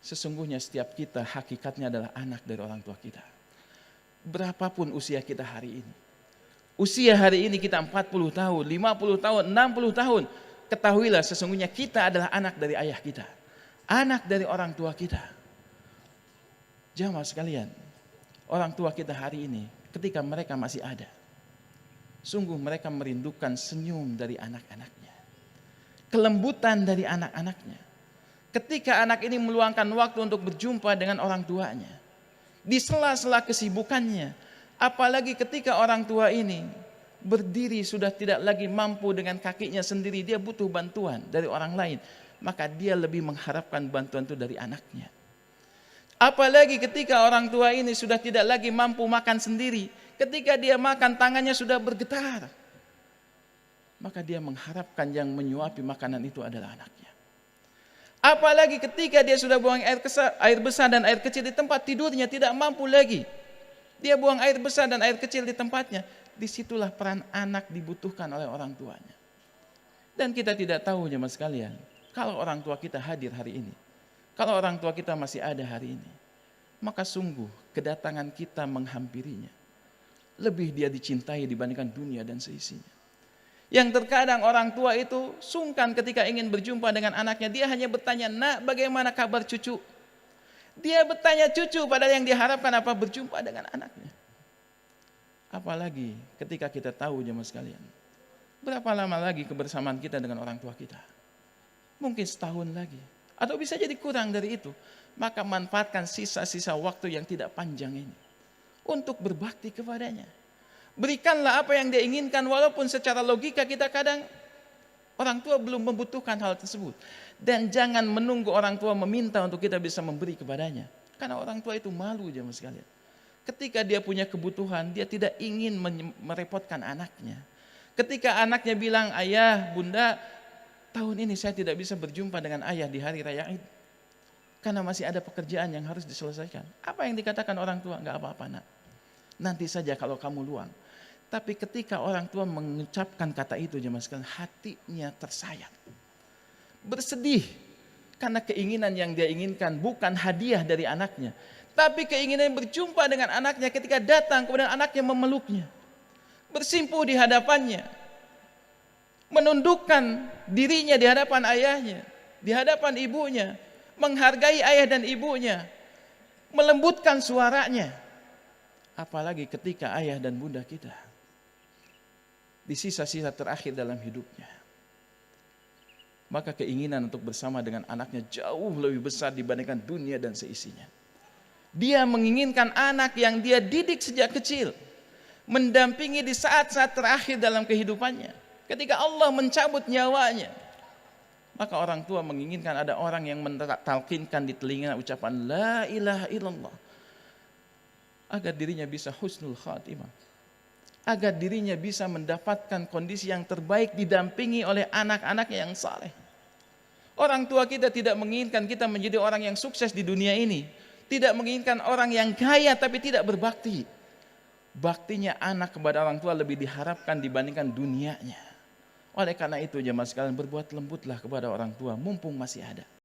Sesungguhnya setiap kita hakikatnya adalah anak dari orang tua kita. Berapapun usia kita hari ini. Usia hari ini kita 40 tahun, 50 tahun, 60 tahun. Ketahuilah sesungguhnya kita adalah anak dari ayah kita. Anak dari orang tua kita. Jamaah sekalian, orang tua kita hari ini ketika mereka masih ada, sungguh mereka merindukan senyum dari anak-anaknya. Kelembutan dari anak-anaknya. Ketika anak ini meluangkan waktu untuk berjumpa dengan orang tuanya, di sela-sela kesibukannya, apalagi ketika orang tua ini berdiri sudah tidak lagi mampu dengan kakinya sendiri, dia butuh bantuan dari orang lain, maka dia lebih mengharapkan bantuan itu dari anaknya. Apalagi ketika orang tua ini sudah tidak lagi mampu makan sendiri, ketika dia makan tangannya sudah bergetar, maka dia mengharapkan yang menyuapi makanan itu adalah anaknya. Apalagi ketika dia sudah buang air besar dan air kecil di tempat tidurnya, tidak mampu lagi. Dia buang air besar dan air kecil di tempatnya. Disitulah peran anak dibutuhkan oleh orang tuanya. Dan kita tidak tahu jemaah sekalian, kalau orang tua kita hadir hari ini, kalau orang tua kita masih ada hari ini, maka sungguh kedatangan kita menghampirinya. Lebih dia dicintai dibandingkan dunia dan seisinya. Yang terkadang orang tua itu sungkan ketika ingin berjumpa dengan anaknya. Dia hanya bertanya, "Nak, bagaimana kabar cucu?" Dia bertanya cucu, padahal yang diharapkan apa? Berjumpa dengan anaknya. Apalagi ketika kita tahu jemaah sekalian, berapa lama lagi kebersamaan kita dengan orang tua kita? Mungkin setahun lagi, atau bisa jadi kurang dari itu. Maka manfaatkan sisa-sisa waktu yang tidak panjang ini untuk berbakti kepadanya. Berikanlah apa yang dia inginkan, walaupun secara logika kita kadang orang tua belum membutuhkan hal tersebut. Dan jangan menunggu orang tua meminta untuk kita bisa memberi kepadanya. Karena orang tua itu malu jemaah sekalian. Ketika dia punya kebutuhan, dia tidak ingin merepotkan anaknya. Ketika anaknya bilang, "Ayah, bunda, tahun ini saya tidak bisa berjumpa dengan ayah di hari raya Id. Karena masih ada pekerjaan yang harus diselesaikan." Apa yang dikatakan orang tua? "Enggak apa-apa, nak. Nanti saja kalau kamu luang." Tapi ketika orang tua mengucapkan kata itu jemaah sekalian, hatinya tersayat. Bersedih karena keinginan yang dia inginkan bukan hadiah dari anaknya, tapi keinginan berjumpa dengan anaknya. Ketika datang kemudian anaknya memeluknya, bersimpuh di hadapannya, menundukkan dirinya di hadapan ayahnya, di hadapan ibunya, menghargai ayah dan ibunya, melembutkan suaranya. Apalagi ketika ayah dan bunda kita di sisa-sisa terakhir dalam hidupnya, maka keinginan untuk bersama dengan anaknya jauh lebih besar dibandingkan dunia dan seisinya. Dia menginginkan anak yang dia didik sejak kecil, mendampingi di saat-saat terakhir dalam kehidupannya. Ketika Allah mencabut nyawanya, maka orang tua menginginkan ada orang yang mentalkinkan di telinga ucapan la ilaha illallah, agar dirinya bisa husnul khatimah, agar dirinya bisa mendapatkan kondisi yang terbaik didampingi oleh anak-anaknya yang saleh. Orang tua kita tidak menginginkan kita menjadi orang yang sukses di dunia ini, tidak menginginkan orang yang kaya tapi tidak berbakti. Baktinya anak kepada orang tua lebih diharapkan dibandingkan dunianya. Oleh karena itu jemaah sekalian, berbuat lembutlah kepada orang tua mumpung masih ada.